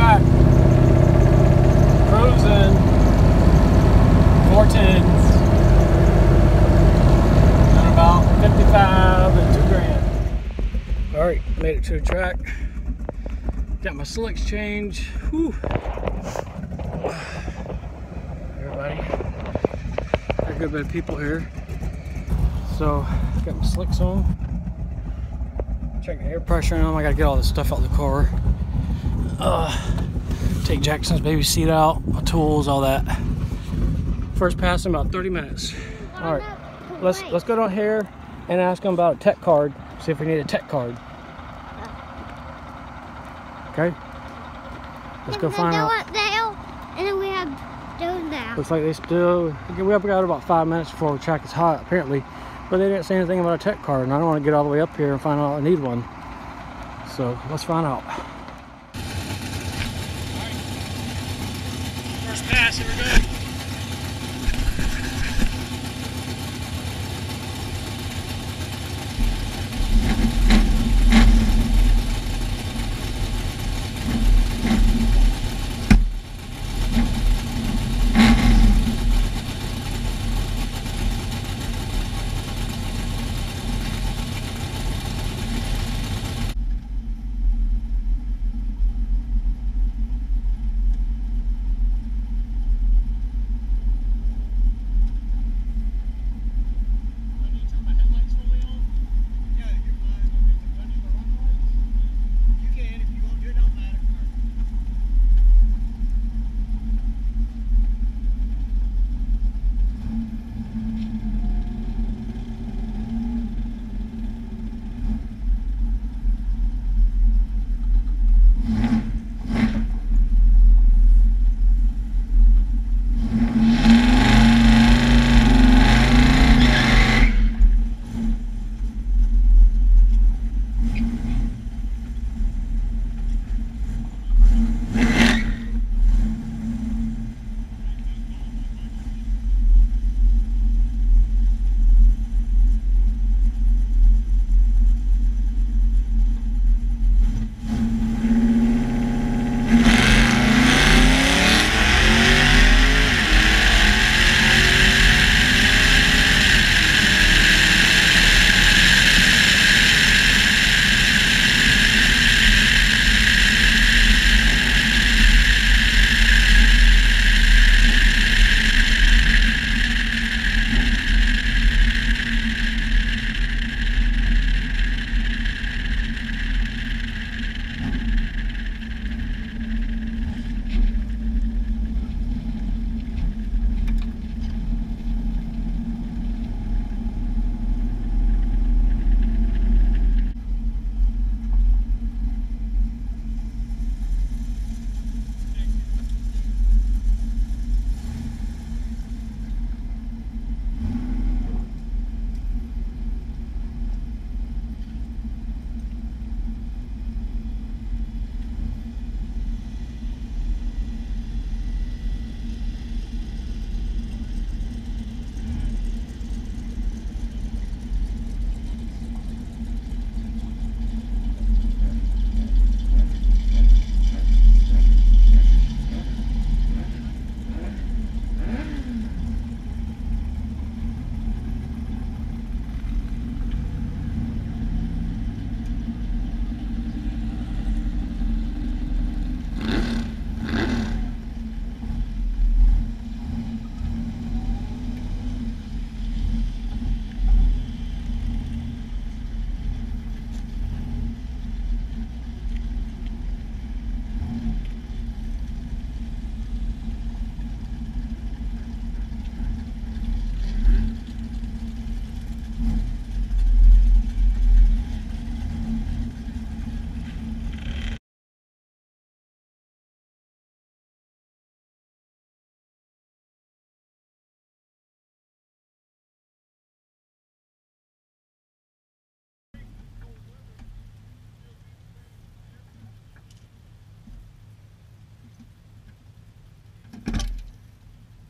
track. Cruising. 410s. And about 55 and 2 grand. Alright, made it to the track. Got my slicks changed. Whew. Everybody. Got a good bit of people here. So, got my slicks on. Check the air pressure on them. I gotta get all this stuff out of the car. Take Jackson's baby seat out, my tools, all that. First pass in about 30 minutes. Alright, let's go down here and ask them about a tech card. See if we need a tech card. Okay? Let's go find out. And then we have those now. Looks like they still, we have got about 5 minutes before the track is hot, apparently. But they didn't say anything about a tech card, and I don't want to get all the way up here and find out I need one. So, let's find out. First pass, here we go.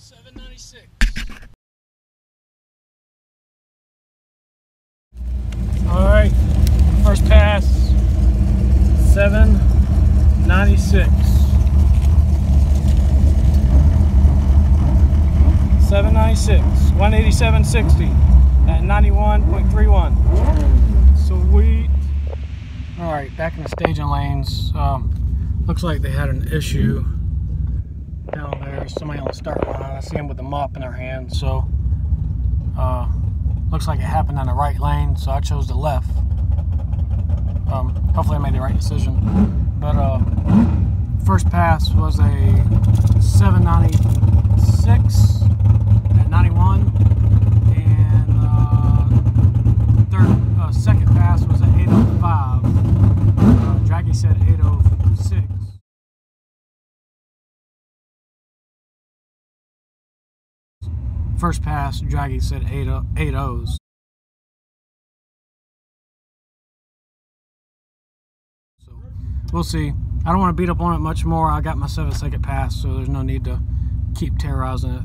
$7.96. All right, first pass, $7.96. 796, 187.60 at 91.31. Sweet. All right, back in the staging lanes. Looks like they had an issue down there. Somebody on the start line. I see them with the mop in their hand. So looks like it happened on the right lane, so I chose the left. Hopefully I made the right decision. But first pass was a 796 at 91, and second pass was an 805. Draggy said 806. First pass, Draggy said 8.0s. So we'll see. I don't want to beat up on it much more. I got my 7-second pass, so there's no need to keep terrorizing it.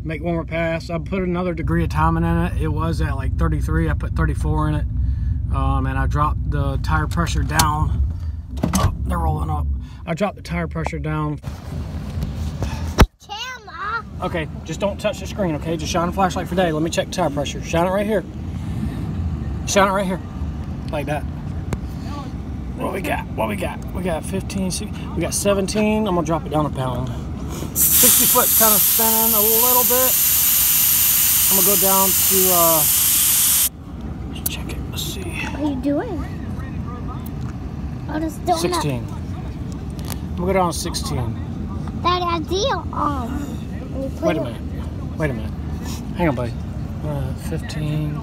Make one more pass. I put another degree of timing in it. It was at like 33. I put 34 in it, and I dropped the tire pressure down. Oh, they're rolling up. I dropped the tire pressure down. Okay, just don't touch the screen, okay? Just shine a flashlight for day. Let me check tire pressure. Shine it right here. Shine it right here. Like that. What we got? What we got? We got 15, 16, we got 17. I'm gonna drop it down a pound. 60 foot's kind of spinning a little bit. I'm gonna go down to, let's check it, let's see. What are you doing? Oh, just 16. I'm gonna go down to 16. That idea, Wait a minute. Wait a minute. Hang on, buddy. 15,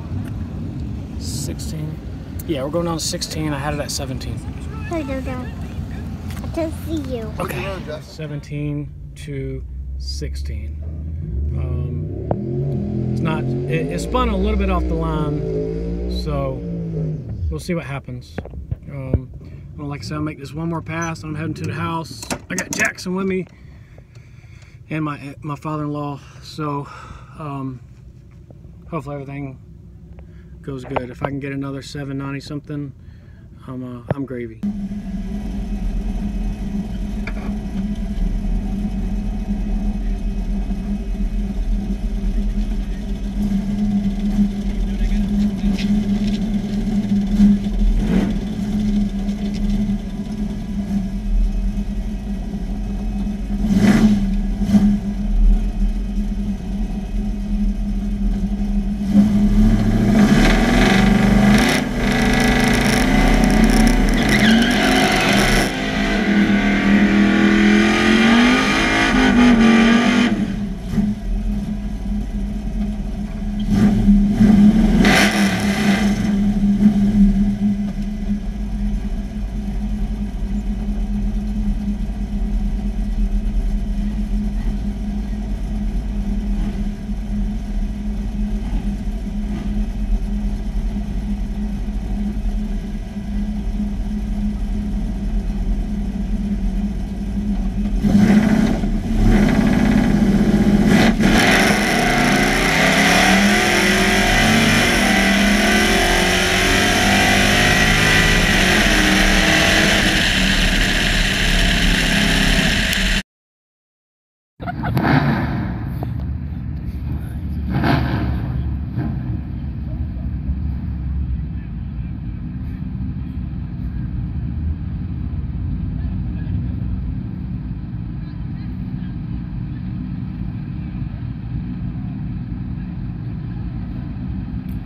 16. Yeah, we're going down to 16. I had it at 17. No. I can see you. Okay. 17 to 16. It's not. It spun a little bit off the line, so we'll see what happens. Well, like I said, I'll make this one more pass, and I'm heading to the house. I got Jackson with me and my father-in-law, so hopefully everything goes good. If I can get another 790 something, I'm gravy.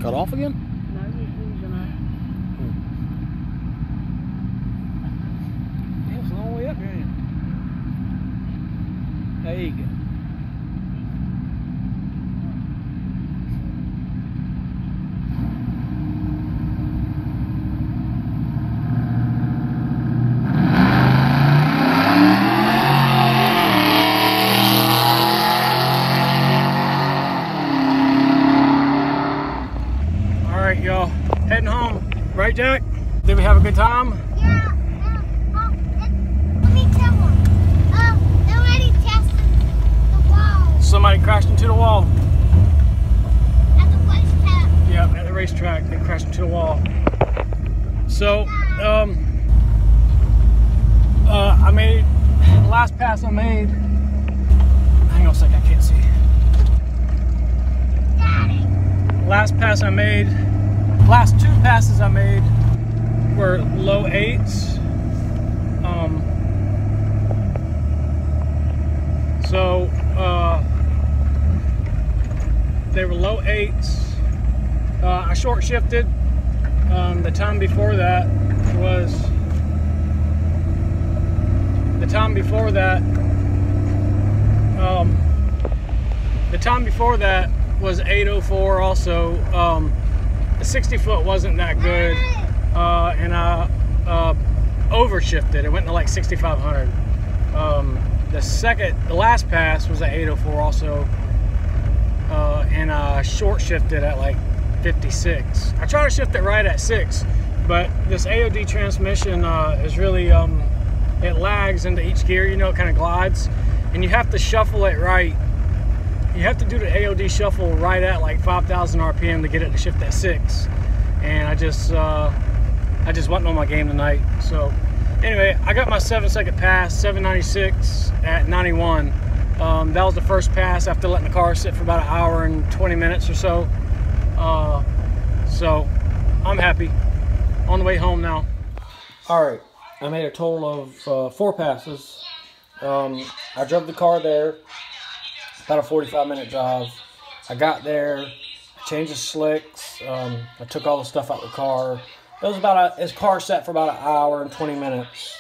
Cut off again? No, he's losing it. Yeah, it's a long way up here, ain't it? There you go. Y'all heading home, right, Jack? Did we have a good time? Yeah. Let me tell them. Somebody tested the wall. Somebody crashed into the wall. At the racetrack. Yeah, at the racetrack, they crashed into the wall. So, I made the last pass I made. Hang hang on a second, I can't see. Last pass I made, last 2 passes I made were low 8s. They were low 8s. I short shifted. The time before that was 8:04 also. The 60 foot wasn't that good, and I overshifted. It went to like 6,500. The last pass was at 8:04 also, and I short shifted at like 56. I try to shift it right at 6, but this AOD transmission is really, it lags into each gear, you know, it kind of glides, and you have to shuffle it right. You have to do the AOD shuffle right at like 5,000 RPM to get it to shift at 6. And I just wasn't on my game tonight. So anyway, I got my 7-second pass, 796 at 91. That was the first pass after letting the car sit for about an hour and 20 minutes or so. So I'm happy. On the way home now. All right, I made a total of 4 passes. I drove the car there, about a 45-minute drive. I got there, I changed the slicks, I took all the stuff out of the car. It was about his car sat for about an hour and 20 minutes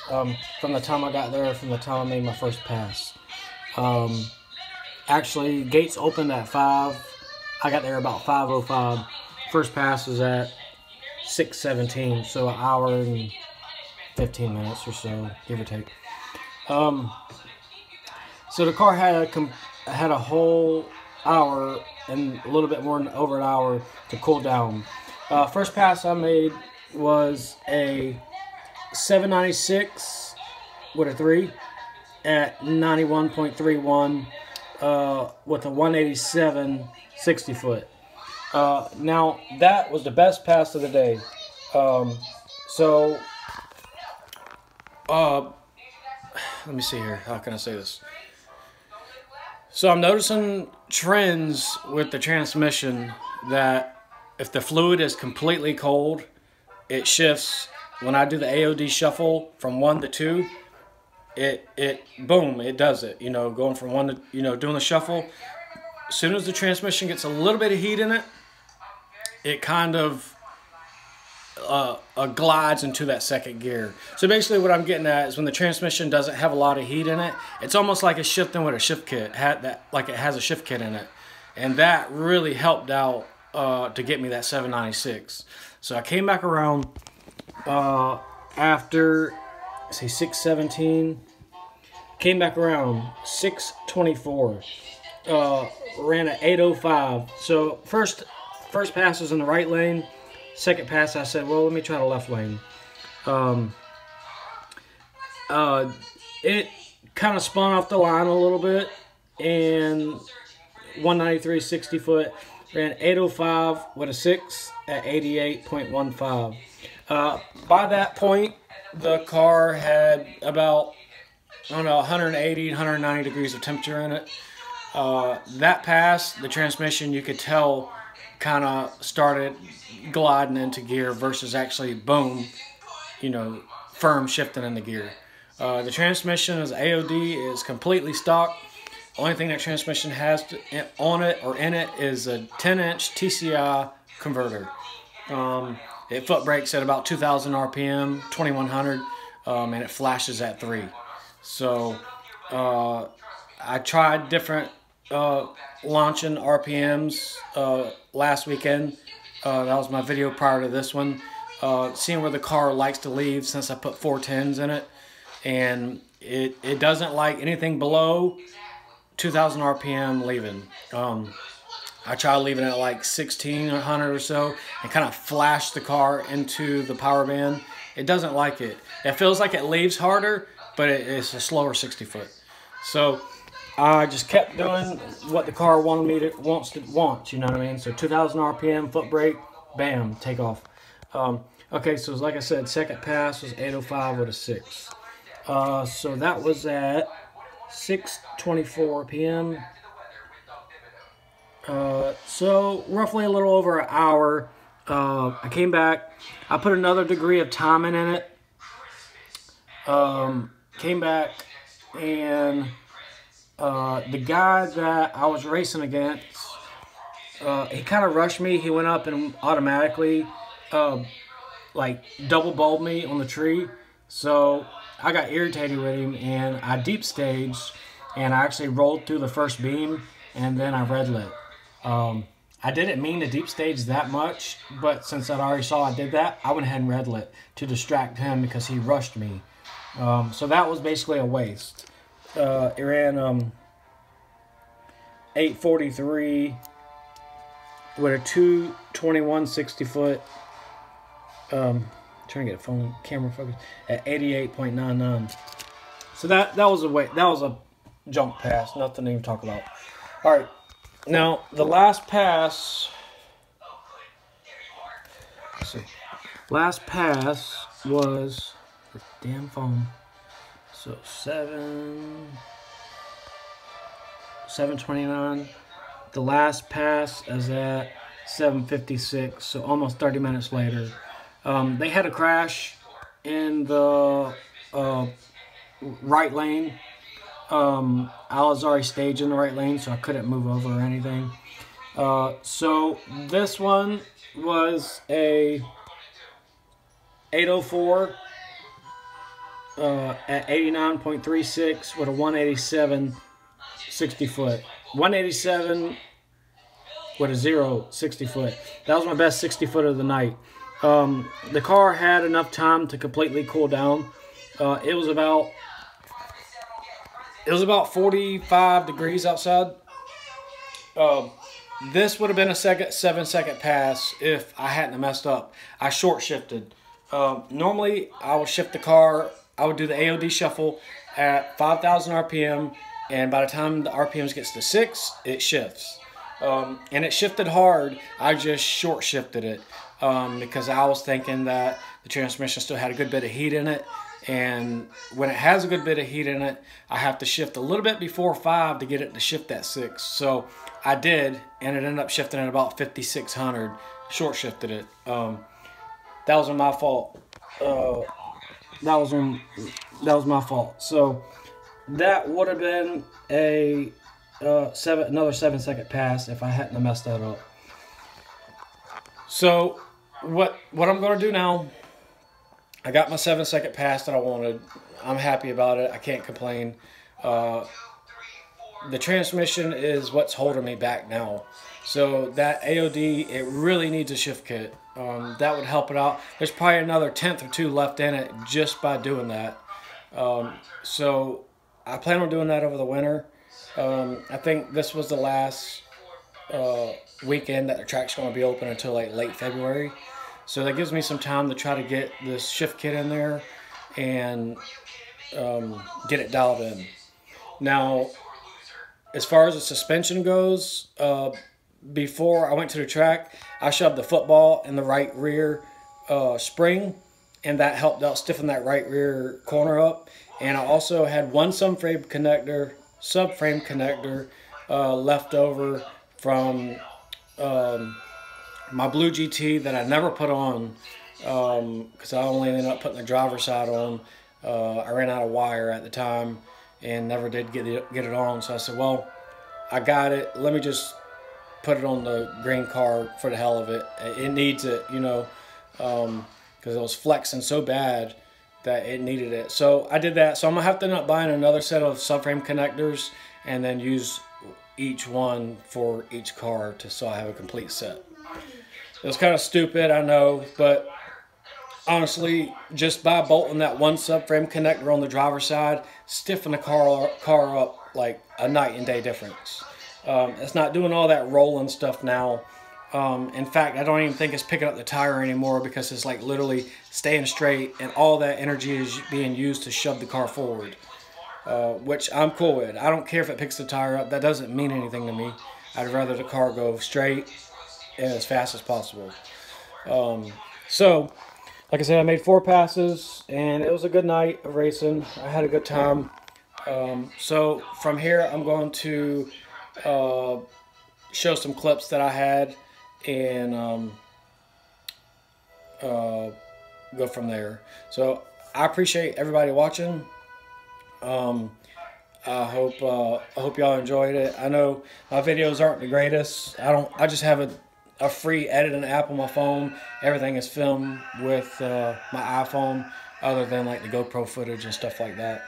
from the time I got there, from the time I made my first pass. Actually, gates opened at 5. I got there about 5:05. First pass was at 6:17, so an hour and 15 minutes or so, give or take. So the car had a whole hour and a little bit more than over an hour to cool down. First pass I made was a 796 with a 3 at 91.31 with a 187 60 foot. Now that was the best pass of the day. Let me see here. How can I say this? So I'm noticing trends with the transmission that if the fluid is completely cold, it shifts. When I do the AOD shuffle from 1 to 2, boom, it does it. You know, going from 1 to, you know, doing the shuffle. As soon as the transmission gets a little bit of heat in it, it kind of glides into that second gear. So basically what I'm getting at is when the transmission doesn't have a lot of heat in it, it's almost like it's shifting with a shift kit, like it has a shift kit in it. And that really helped out to get me that 796. So I came back around after, say, 6:17, came back around 6:24, ran at 8:05. So first pass was in the right lane. Second pass, I said, well, let me try the left lane. It kind of spun off the line a little bit, and 193 60 foot, ran 8:05 with a 6 at 88.15. By that point, the car had about, I don't know, 180, 190 degrees of temperature in it. That pass, the transmission, you could tell, kind of started gliding into gear versus actually, boom, you know, firm shifting into gear. The transmission is AOD, is completely stock. Only thing that transmission has on it or in it is a 10-inch TCI converter. It foot brakes at about 2,000 RPM, 2,100, and it flashes at 3. So I tried different launching RPMs last weekend. That was my video prior to this one. Seeing where the car likes to leave since I put 410s in it. And it doesn't like anything below 2,000 RPM leaving. I tried leaving it at like 1,600 or so and kind of flash the car into the power band. It doesn't like it. It feels like it leaves harder, but it's a slower 60 foot. So I just kept doing what the car wanted me to wants, you know what I mean? So 2,000 RPM, foot brake, bam, take off. Okay, so like I said, second pass was 8:05 with a 6. So that was at 6:24 p.m. So roughly a little over an hour. I came back. I put another degree of timing in it. Came back, and the guy that I was racing against, he kind of rushed me. He went up and automatically like double bulbed me on the tree. So I got irritated with him, and I deep staged, and I actually rolled through the first beam, and then I red lit. I didn't mean to deep stage that much, but since I already saw I did that, I went ahead and red lit to distract him because he rushed me. So that was basically a waste. It ran 843 with a 221 60 foot. Trying to get a phone camera focus at 88.99. So that was a junk pass, nothing to even talk about. All right, now the last pass. Let's see. Last pass was the damn phone. So 7:29. The last pass is at 7:56. So almost 30 minutes later. They had a crash in the right lane. I was already staged in the right lane, so I couldn't move over or anything. So this one was a 804 at 89.36 with a 187 60 foot. 187 with a 60 foot. That was my best 60 foot of the night. The car had enough time to completely cool down. It was about 45 degrees outside. This would have been a 7-second pass if I hadn't messed up. I short shifted. Normally I would shift the car. I would do the AOD shuffle at 5,000 RPM, and by the time the RPMs gets to 6, it shifts. And it shifted hard. I just short shifted it. Because I was thinking that the transmission still had a good bit of heat in it, and when it has a good bit of heat in it, I have to shift a little bit before 5 to get it to shift at 6. So I did, and it ended up shifting at about 5,600. Short shifted it. That wasn't my fault. That was my fault. So that would have been another 7-second pass if I hadn't have messed that up. So what I'm going to do now, I got my 7-second pass that I wanted. I'm happy about it. I can't complain. The transmission is what's holding me back now. So that AOD, it really needs a shift kit. That would help it out. There's probably another 1/10 or 2 left in it just by doing that. So I plan on doing that over the winter. I think this was the last weekend that the track's going to be open until like late February. So that gives me some time to try to get this shift kit in there and get it dialed in. Now, as far as the suspension goes, before I went to the track, I shoved the football in the right rear spring, and that helped out stiffen that right rear corner up. And I also had one subframe connector left over from my blue GT that I never put on because I only ended up putting the driver's side on. I ran out of wire at the time and never did get it on. So I said, well, I got it. Let me just put it on the green car for the hell of it. It needs it, you know, because it was flexing so bad that it needed it. So I did that. So I'm going to have to end up buying another set of subframe connectors and then use each one for each car so I have a complete set. It was kind of stupid, I know, but honestly, just by bolting that one subframe connector on the driver's side, stiffen the car up like a night and day difference. It's not doing all that rolling stuff now. In fact, I don't even think it's picking up the tire anymore because it's like literally staying straight and all that energy is being used to shove the car forward, which I'm cool with. I don't care if it picks the tire up. That doesn't mean anything to me. I'd rather the car go straight and as fast as possible. So, like I said, I made 4 passes and it was a good night of racing. I had a good time. So from here, I'm going to show some clips that I had and go from there. So I appreciate everybody watching. I hope y'all enjoyed it. I know my videos aren't the greatest. I just have a free editing app on my phone. Everything is filmed with my iPhone, other than like the GoPro footage and stuff like that.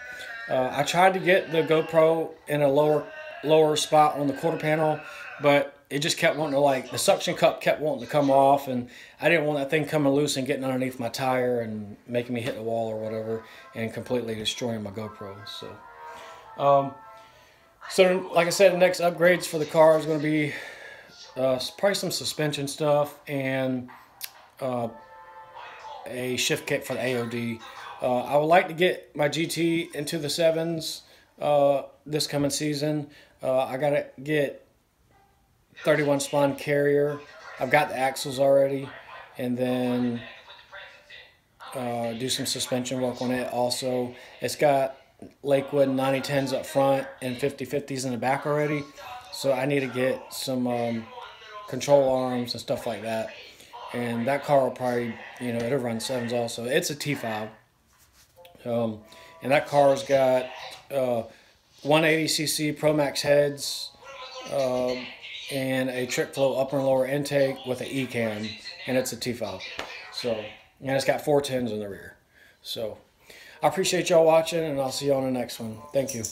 I tried to get the GoPro in a lower spot on the quarter panel, but it just kept wanting to, like, the suction cup kept wanting to come off, and I didn't want that thing coming loose and getting underneath my tire and making me hit the wall or whatever and completely destroying my GoPro. So like I said, the next upgrades for the car is going to be probably some suspension stuff and a shift kit for the AOD. I would like to get my GT into the 7s this coming season. I got to get 31 spline carrier. I've got the axles already, and then do some suspension work on it also. It's got Lakewood 9010s up front and 5050s in the back already, so I need to get some control arms and stuff like that. And that car will probably, it'll run 7s also. It's a T5. And that car's got 180cc Promax heads and a trick flow upper and lower intake with an E-cam, and it's a T5. So, and it's got 410s in the rear. So I appreciate y'all watching, and I'll see you on the next one. Thank you.